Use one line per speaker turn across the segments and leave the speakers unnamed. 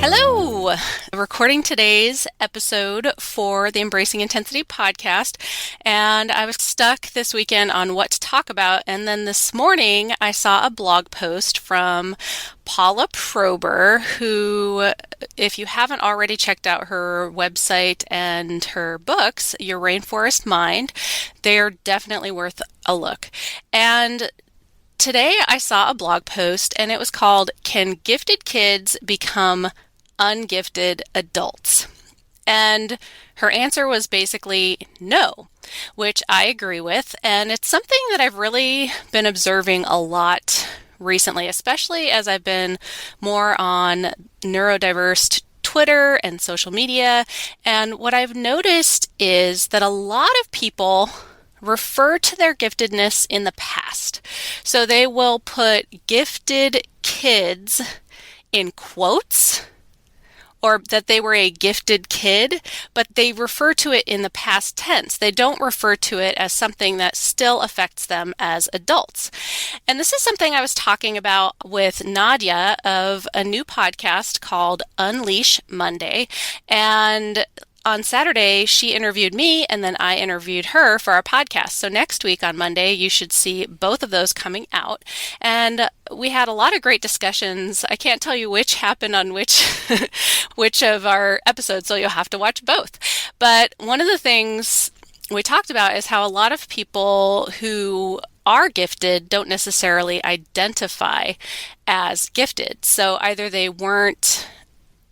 Hello! Recording today's episode for the Embracing Intensity podcast, and I was stuck this weekend on what to talk about, and then this morning I saw a blog post from Paula Prober, who, if you haven't already checked out her website and her books, Your Rainforest Mind, they're definitely worth a look. And today I saw a blog post, and it was called, Can Gifted Kids Become Ungifted Adults? And her answer was basically no, which I agree with. And it's something that I've really been observing a lot recently, especially as I've been more on neurodiverse Twitter and social media. And what I've noticed is that a lot of people refer to their giftedness in the past. So they will put gifted kids in quotes, or that they were a gifted kid, but they refer to it in the past tense. They don't refer to it as something that still affects them as adults. And this is something I was talking about with Nadja of a new podcast called Unleash Monday. And on Saturday, she interviewed me, and then I interviewed her for our podcast. So next week on Monday, you should see both of those coming out. And we had a lot of great discussions. I can't tell you which happened on which which of our episodes, so you'll have to watch both. But one of the things we talked about is how a lot of people who are gifted don't necessarily identify as gifted. So either they weren't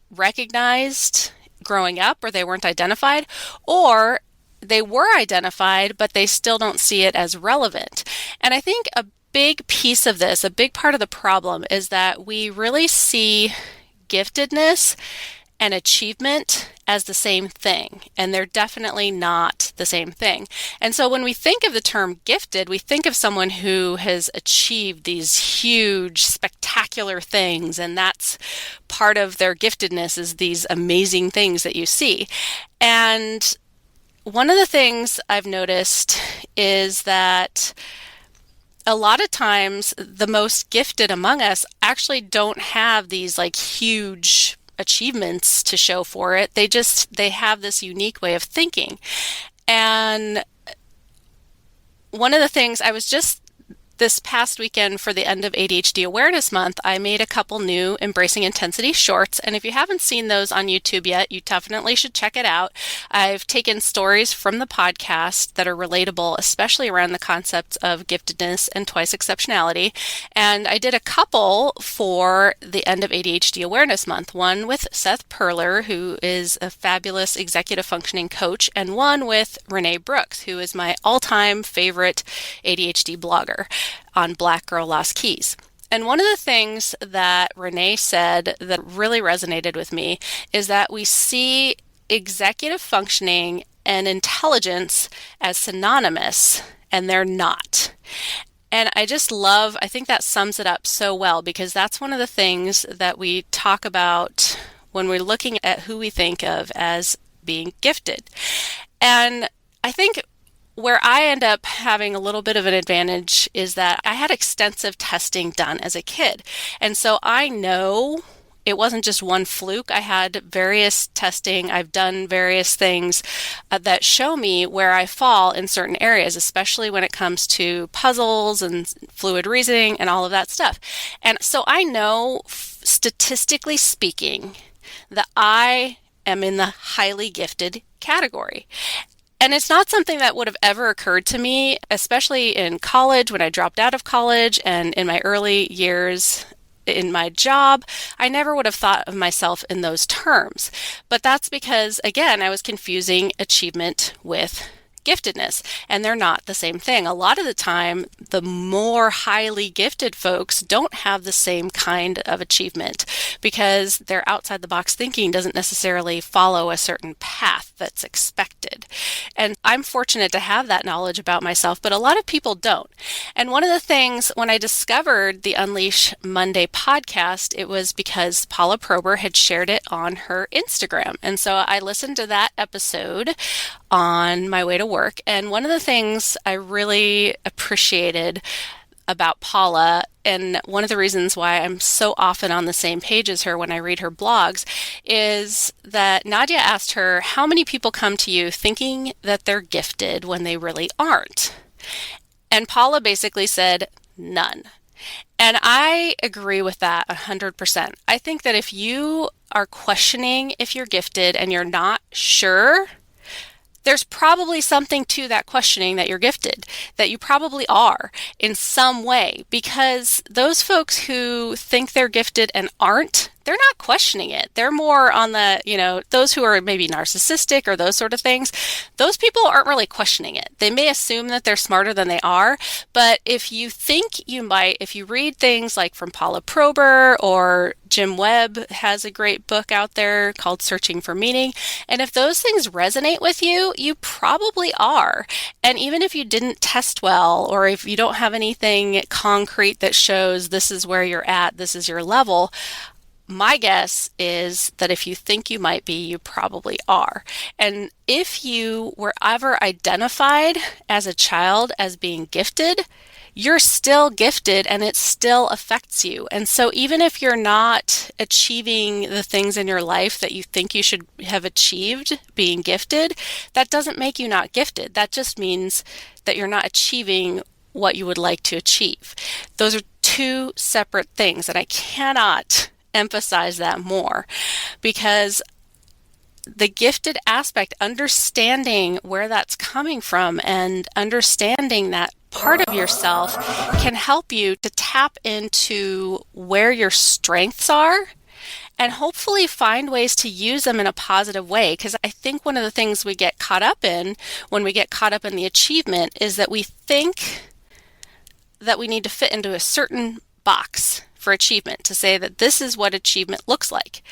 recognized growing up, or they weren't identified, or they were identified, but they still don't see it as relevant. And I think a big piece of this, a big part of the problem, is that we really see giftedness and achievement as the same thing, and they're definitely not the same thing. And so when we think of the term gifted, we think of someone who has achieved these huge, spectacular things, and that's part of their giftedness, is these amazing things that you see. And one of the things I've noticed is that a lot of times the most gifted among us actually don't have these like huge achievements to show for it. They have this unique way of thinking. And one of the things I was just this past weekend for the end of ADHD Awareness Month, I made a couple new Embracing Intensity shorts. And if you haven't seen those on YouTube yet, you definitely should check it out. I've taken stories from the podcast that are relatable, especially around the concepts of giftedness and twice exceptionality. And I did a couple for the end of ADHD Awareness Month, one with Seth Perler, who is a fabulous executive functioning coach, and one with Renee Brooks, who is my all-time favorite ADHD blogger on Black Girl Lost Keys. And one of the things that Renee said that really resonated with me is that we see executive functioning and intelligence as synonymous, and they're not. And I think that sums it up so well, because that's one of the things that we talk about when we're looking at who we think of as being gifted. And I think where I end up having a little bit of an advantage is that I had extensive testing done as a kid. And so I know it wasn't just one fluke. I had various testing. I've done various things that show me where I fall in certain areas, especially when it comes to puzzles and fluid reasoning and all of that stuff. And so I know, statistically speaking, that I am in the highly gifted category. And it's not something that would have ever occurred to me, especially in college, when I dropped out of college, and in my early years in my job. I never would have thought of myself in those terms. But that's because, again, I was confusing achievement with giftedness, and they're not the same thing. A lot of the time, the more highly gifted folks don't have the same kind of achievement, because their outside the box thinking doesn't necessarily follow a certain path that's expected. And I'm fortunate to have that knowledge about myself, but a lot of people don't. And one of the things, when I discovered the Unleash Monday podcast, it was because Paula Prober had shared it on her Instagram. And so I listened to that episode on my way to work. And one of the things I really appreciated about Paula, and one of the reasons why I'm so often on the same page as her when I read her blogs, is that Nadja asked her, how many people come to you thinking that they're gifted when they really aren't? And Paula basically said, none. And I agree with that 100%. I think that if you are questioning if you're gifted and you're not sure, there's probably something to that questioning that you're gifted, that you probably are in some way, because those folks who think they're gifted and aren't, they're not questioning it. They're more on the, those who are maybe narcissistic or those sort of things. Those people aren't really questioning it. They may assume that they're smarter than they are, but if you think you might, if you read things like from Paula Prober, or Jim Webb has a great book out there called Searching for Meaning, and if those things resonate with you, you probably are. And even if you didn't test well, or if you don't have anything concrete that shows this is where you're at, this is your level, my guess is that if you think you might be, you probably are. And if you were ever identified as a child as being gifted, you're still gifted and it still affects you. And so even if you're not achieving the things in your life that you think you should have achieved being gifted, that doesn't make you not gifted. That just means that you're not achieving what you would like to achieve. Those are two separate things, and I cannot emphasize that more, because the gifted aspect, understanding where that's coming from and understanding that part of yourself, can help you to tap into where your strengths are and hopefully find ways to use them in a positive way. Because I think one of the things we get caught up in when we get caught up in the achievement is that we think that we need to fit into a certain box for achievement, to say that this is what achievement looks like.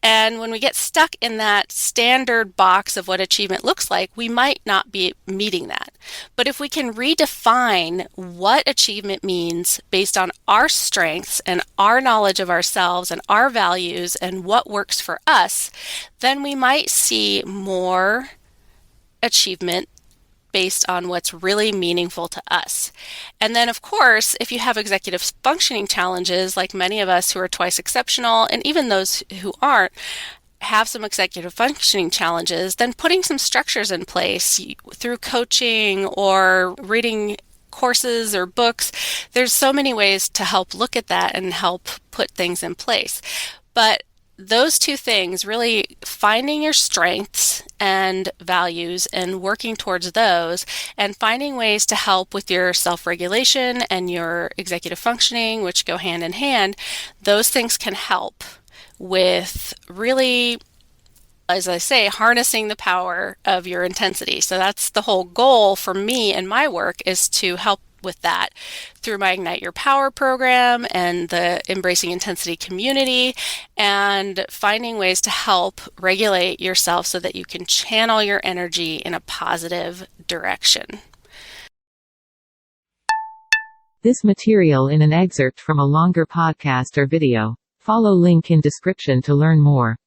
And when we get stuck in that standard box of what achievement looks like, we might not be meeting that. But if we can redefine what achievement means based on our strengths and our knowledge of ourselves and our values and what works for us, then we might see more achievement based on what's really meaningful to us. And then, of course, if you have executive functioning challenges, like many of us who are twice exceptional, and even those who aren't, have some executive functioning challenges, then putting some structures in place through coaching or reading courses or books, there's so many ways to help look at that and help put things in place. But those two things, really finding your strengths and values and working towards those, and finding ways to help with your self-regulation and your executive functioning, which go hand in hand, those things can help with really, as I say, harnessing the power of your intensity. So that's the whole goal for me and my work, is to help with that through my Ignite Your Power program and the Embracing Intensity community, and finding ways to help regulate yourself so that you can channel your energy in a positive direction.
This material in an excerpt from a longer podcast or video. Follow link in description to learn more.